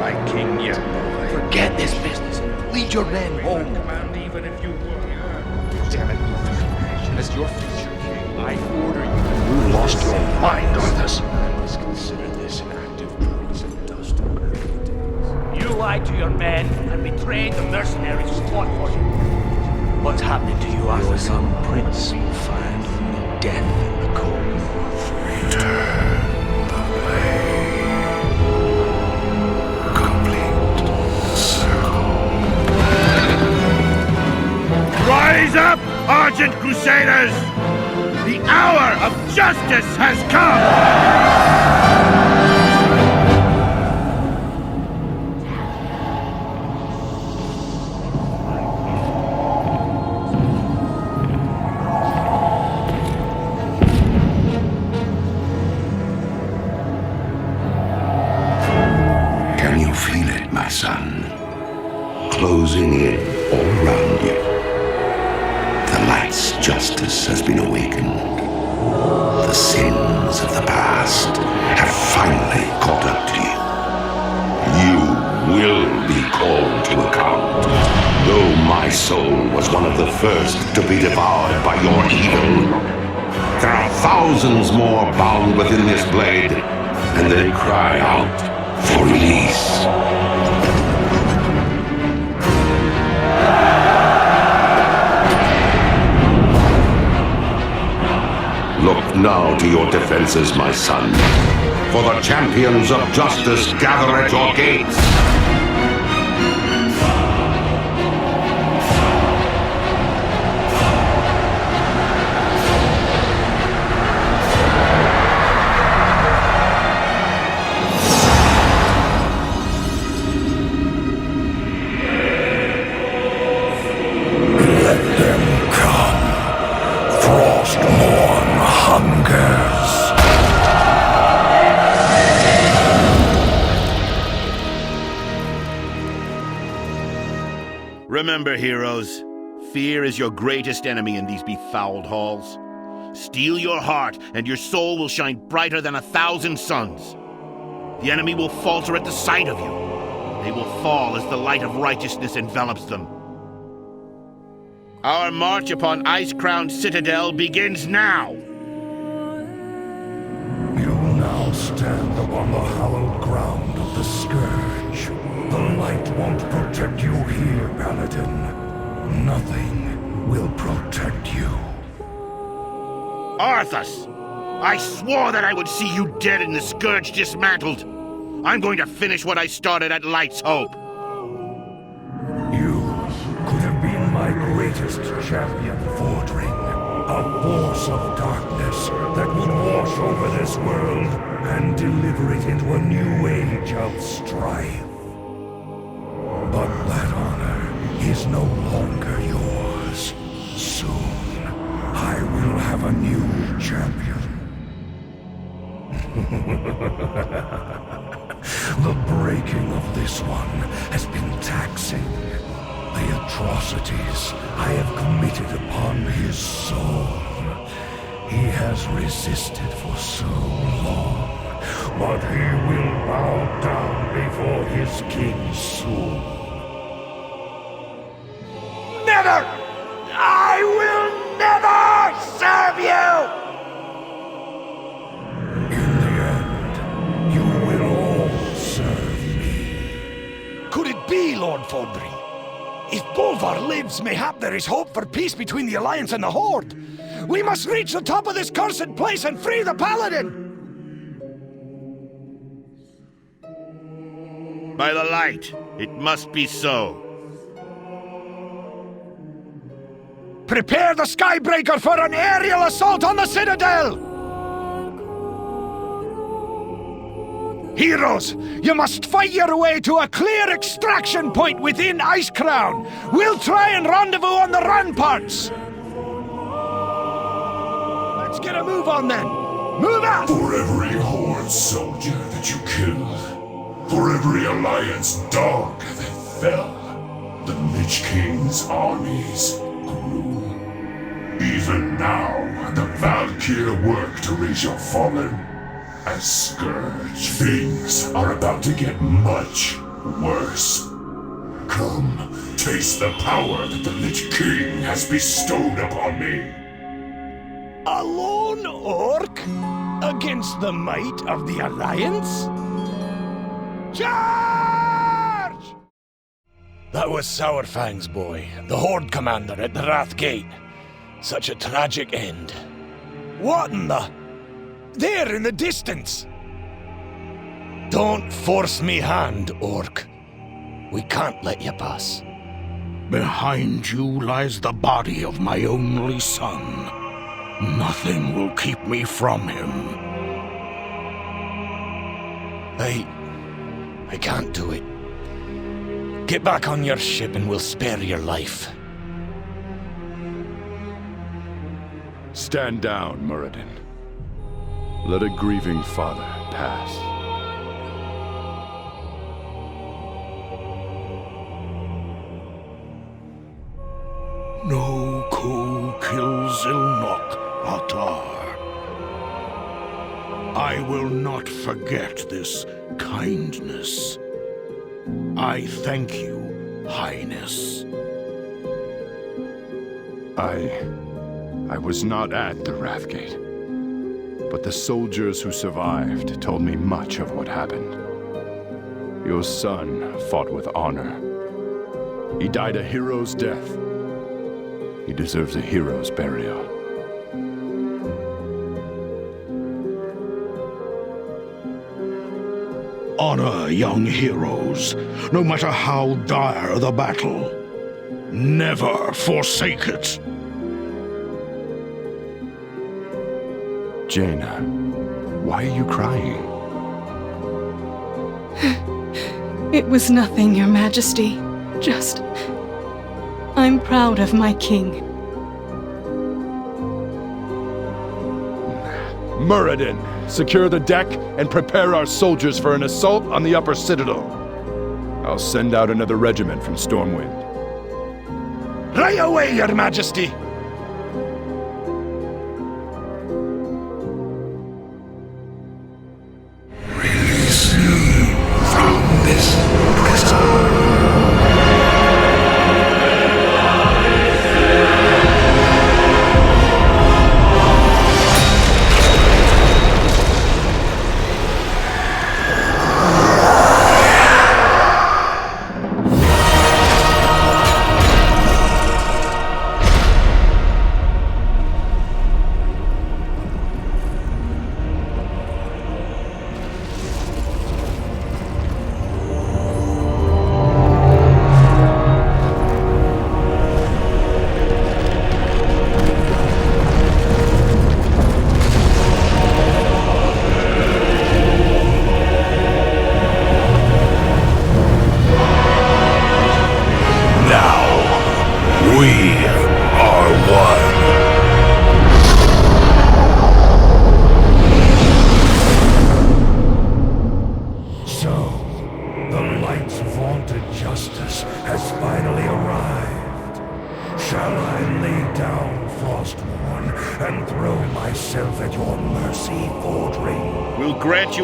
my king yet, boy. Forget this business. Lead your men home. Command even if you were. Damn it, as your future king, I order you. You lost your mind, Arthas. I must consider this an act of treason. Dust on my days. You lied to your men and betrayed the mercenaries who fought for you. What's happening to you, Arthas? Your young prince will find only death in the cold north. Return the blade. Complete the circle. Rise up, Argent Crusaders! The hour of justice has come! Can you feel it, my son? Closing in all around you. The light's justice has been awakened. The sins of the past have finally caught up to you. You will be called to account. Though my soul was one of the first to be devoured by your evil, there are thousands more bound within this blade, and they cry out for release. Look now to your defenses, my son, for the champions of justice gather at your gates. Let them come, Frostmourne Hungers. Remember, heroes, fear is your greatest enemy in these befouled halls. Steel your heart, and your soul will shine brighter than 1,000 suns. The enemy will falter at the sight of you. They will fall as the light of righteousness envelops them. Our march upon Icecrown Citadel begins now! You now stand upon the hallowed ground of the Scourge. The light won't protect you here, Paladin. Nothing will protect you. Arthas! I swore that I would see you dead and the Scourge dismantled. I'm going to finish what I started at Light's Hope. You could have been my greatest champion, Fordring. A force of darkness that would wash over this world and deliver it into a new age of strife. But that honor is no longer yours. Soon, I will have a new champion. The breaking of this one has been taxing. The atrocities I have committed upon his soul. He has resisted for so long, but he will bow down before his king soon. Never! I will never serve you! In the end, you will all serve me. Could it be, Lord Fordring? If Bolvar lives, mayhap there is hope for peace between the Alliance and the Horde. We must reach the top of this cursed place and free the Paladin! By the light, it must be so. Prepare the Skybreaker for an aerial assault on the Citadel! Heroes, you must fight your way to a clear extraction point within Icecrown. We'll try and rendezvous on the ramparts. Let's get a move on then. Move out! For every Horde soldier that you killed, for every Alliance dog that fell, the Lich King's armies grew. Even now, the Valkyr work to raise your fallen. As Scourge, things are about to get much worse. Come, taste the power that the Lich King has bestowed upon me. A lone orc? Against the might of the Alliance? Charge! That was Saurfang's boy, the Horde commander at the Wrath Gate. Such a tragic end. What in the... There in the distance! Don't force me hand, orc. We can't let you pass. Behind you lies the body of my only son. Nothing will keep me from him. I can't do it. Get back on your ship and we'll spare your life. Stand down, Muradin. Let a grieving father pass. No coup kills Ilnok, Atar. I will not forget this kindness. I thank you, Highness. I was not at the Wrathgate, but the soldiers who survived told me much of what happened. Your son fought with honor. He died a hero's death. He deserves a hero's burial. Honor young heroes, no matter how dire the battle. Never forsake it. Jaina, why are you crying? It was nothing, Your Majesty. Just... I'm proud of my king. Muradin, secure the deck and prepare our soldiers for an assault on the upper citadel. I'll send out another regiment from Stormwind. Right away, Your Majesty! Release me from this prison.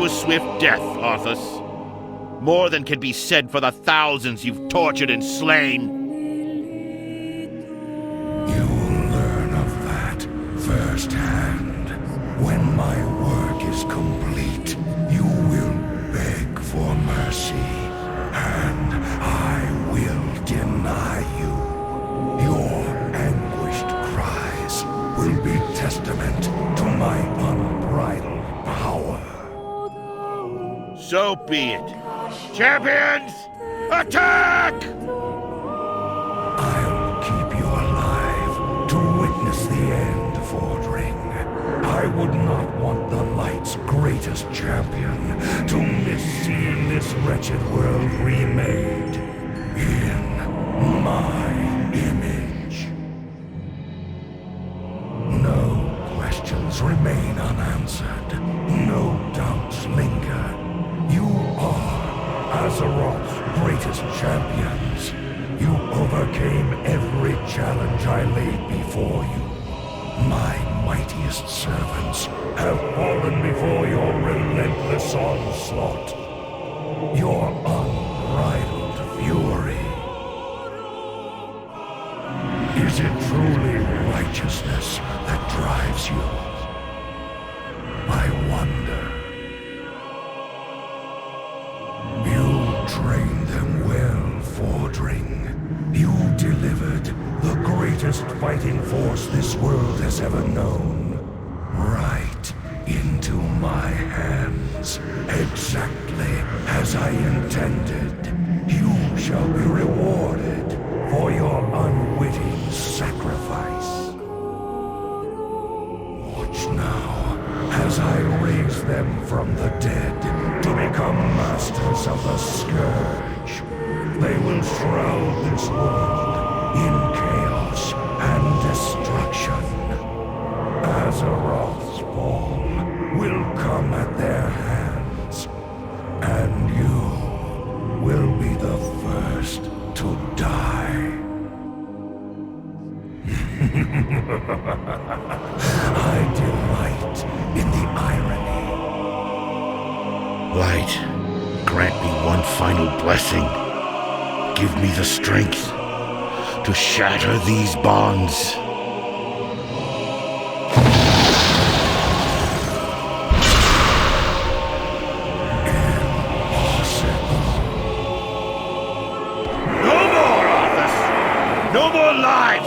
Swift death, Arthas. More than can be said for the thousands you've tortured and slain. You will learn of that firsthand. When my work is complete, you will beg for mercy, and I will deny you. Your anguished cries will be testament to my unbridled power. So be it. Champions, attack! I'll keep you alive to witness the end, Fordring. I would not want the Light's greatest champion to miss seeing this wretched world remade in my image. No questions remain unanswered. No doubts linger. You are Azeroth's greatest champions. You overcame every challenge I laid before you. My mightiest servants have fallen before your relentless onslaught. Your unrivaled righteousness that drives you? I wonder. You trained them well, Fordring. You delivered the greatest fighting force this world has ever known. Right into my hands, exactly as I intended. You shall be rewarded for your unwitting sacrifice. Watch now, as I raise them from the dead to become masters of the Scourge. They will shroud this world in chaos and destruction. Azeroth's fall will come at their hands, and you will be the first to die. I delight in the irony. Light, grant me one final blessing. Give me the strength to shatter these bonds.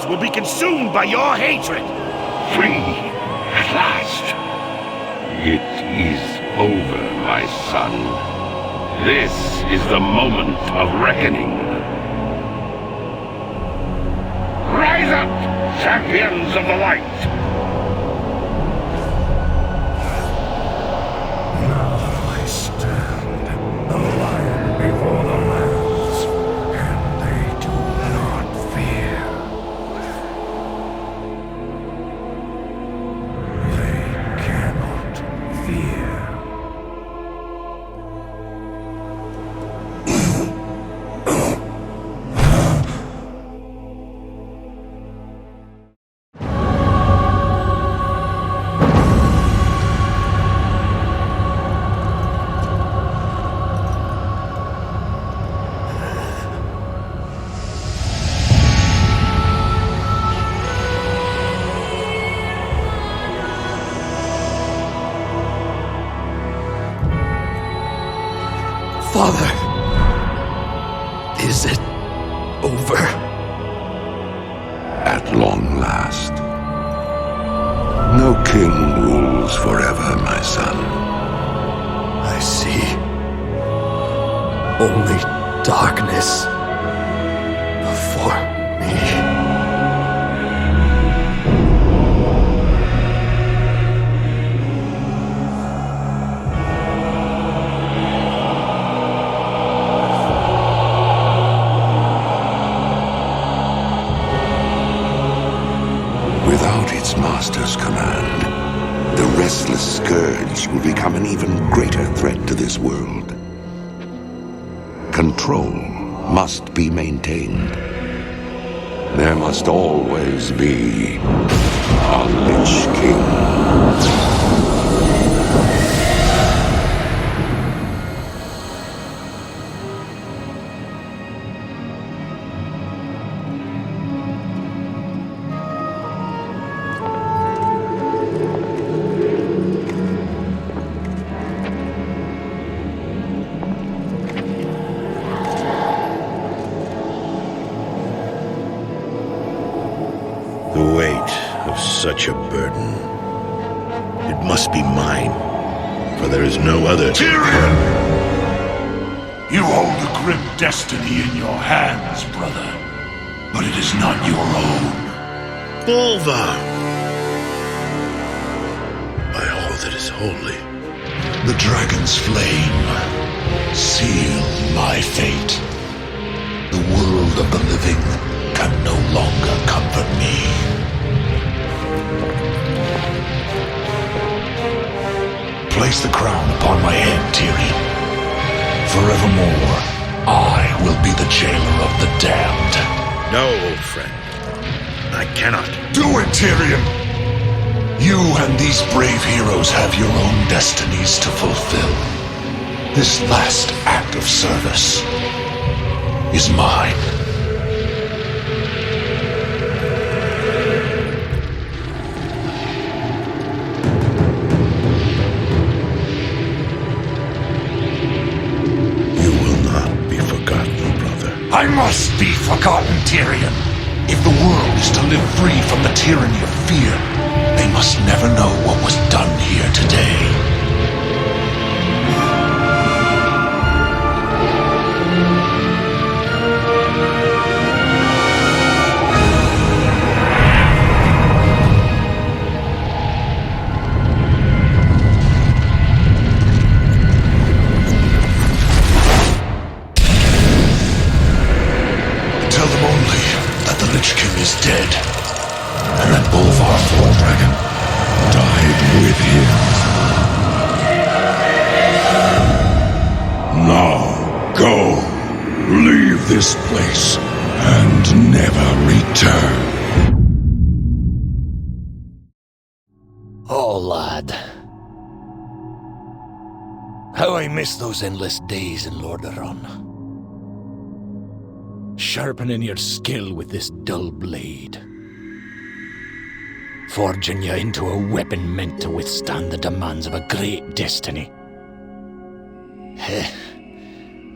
Will be consumed by your hatred. Free, at last. It is over, my son. This is the moment of reckoning. Rise up, champions of the light! Now I stand, a lion before the lambs, and they do not fear. Father, is it over? At long last. No king rules forever, my son. I see. Only darkness before me. Without its master's command, the restless Scourge will become an even greater threat to this world. Control must be maintained. There must always be a Lich King. The weight of such a burden. It must be mine, for there is no other. Tirion! You hold a grim destiny in your hands, brother. But it is not your own. Bolvar! By all that is holy. The dragon's flame sealed my fate. The world of the living can no longer comfort me. Place the crown upon my head, Tirion. Forevermore, I will be the jailer of the damned. No, old friend. I cannot. Do it, Tirion! You and these brave heroes have your own destinies to fulfill. This last act of service is mine. I must be forgotten, Tirion. If the world is to live free from the tyranny of fear, they must never know what was done here today. Tell them only that the Lich King is dead, and that Bolvar Dragon died with him. Now, go. Leave this place, and never return. Oh, lad. How I miss those endless days in Lordaeron. Sharpening your skill with this dull blade. Forging you into a weapon meant to withstand the demands of a great destiny. Heh.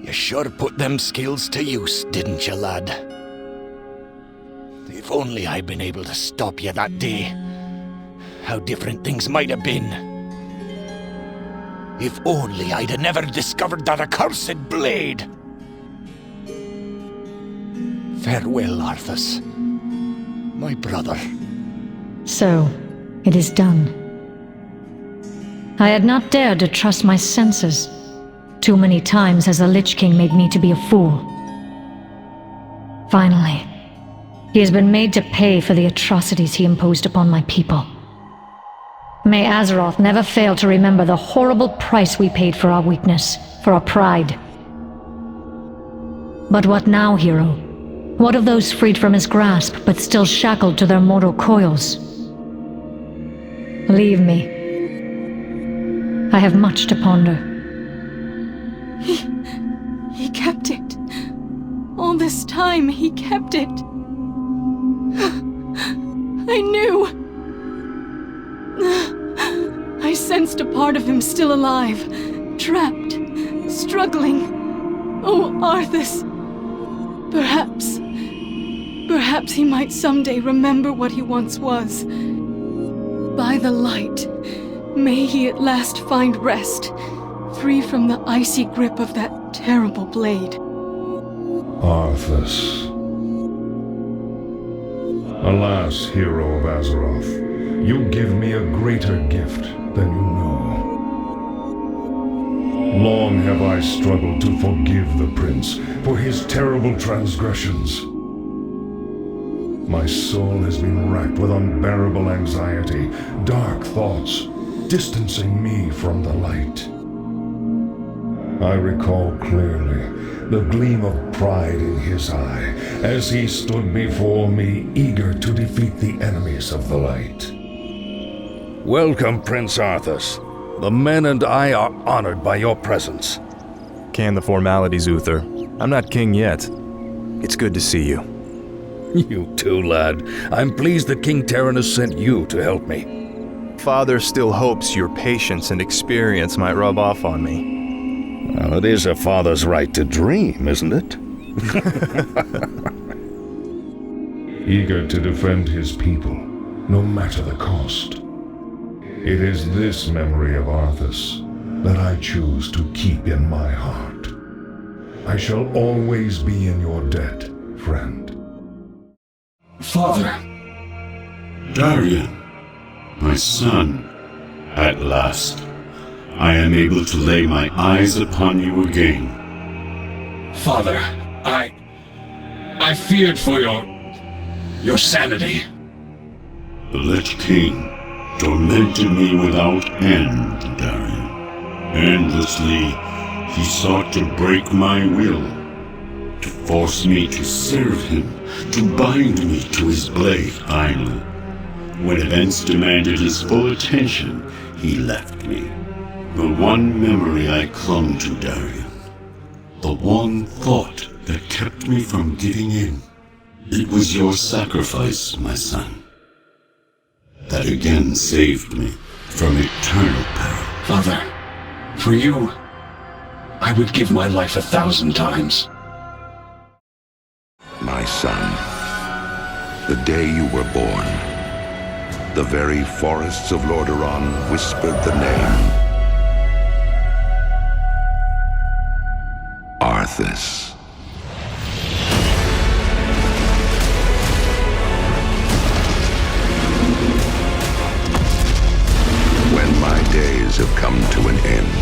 You sure put them skills to use, didn't you, lad? If only I'd been able to stop you that day, how different things might have been. If only I'd have never discovered that accursed blade. Farewell, Arthas, my brother. So, it is done. I had not dared to trust my senses. Too many times has the Lich King made me to be a fool. Finally, he has been made to pay for the atrocities he imposed upon my people. May Azeroth never fail to remember the horrible price we paid for our weakness, for our pride. But what now, hero? What of those freed from his grasp, but still shackled to their mortal coils? Leave me. I have much to ponder. He kept it. All this time, he kept it. I knew. I sensed a part of him still alive, trapped, struggling. Oh, Arthas. Perhaps he might someday remember what he once was. By the light, may he at last find rest, free from the icy grip of that terrible blade. Arthas. Alas, hero of Azeroth, you give me a greater gift than you know. Long have I struggled to forgive the prince for his terrible transgressions. My soul has been racked with unbearable anxiety, dark thoughts, distancing me from the light. I recall clearly the gleam of pride in his eye as he stood before me, eager to defeat the enemies of the light. Welcome, Prince Arthas. The men and I are honored by your presence. Can the formalities, Uther. I'm not king yet. It's good to see you. You too, lad. I'm pleased that King Tirion sent you to help me. Father still hopes your patience and experience might rub off on me. Well, it is a father's right to dream, isn't it? Eager to defend his people, no matter the cost. It is this memory of Arthas that I choose to keep in my heart. I shall always be in your debt, friend. Father. Darion, my son, at last, I am able to lay my eyes upon you again. Father, I feared for your sanity. The Lich King tormented me without end, Darion. Endlessly, he sought to break my will, to force me to serve him, to bind me to his blade. Finally, when events demanded his full attention, he left me. The one memory I clung to, Darion. The one thought that kept me from giving in. It was your sacrifice, my son, that again saved me from eternal peril. Father, for you, I would give my life 1,000 times. my son. The day you were born, the very forests of Lordaeron whispered the name Arthas. When my days have come to an end,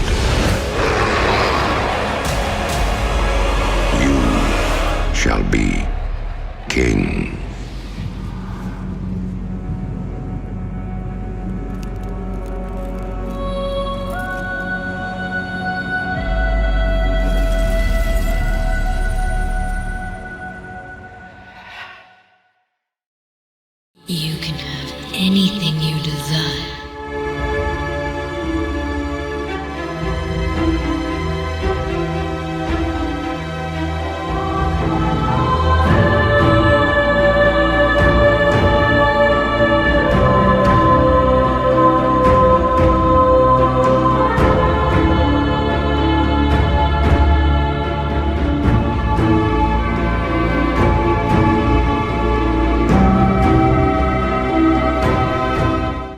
you shall be king.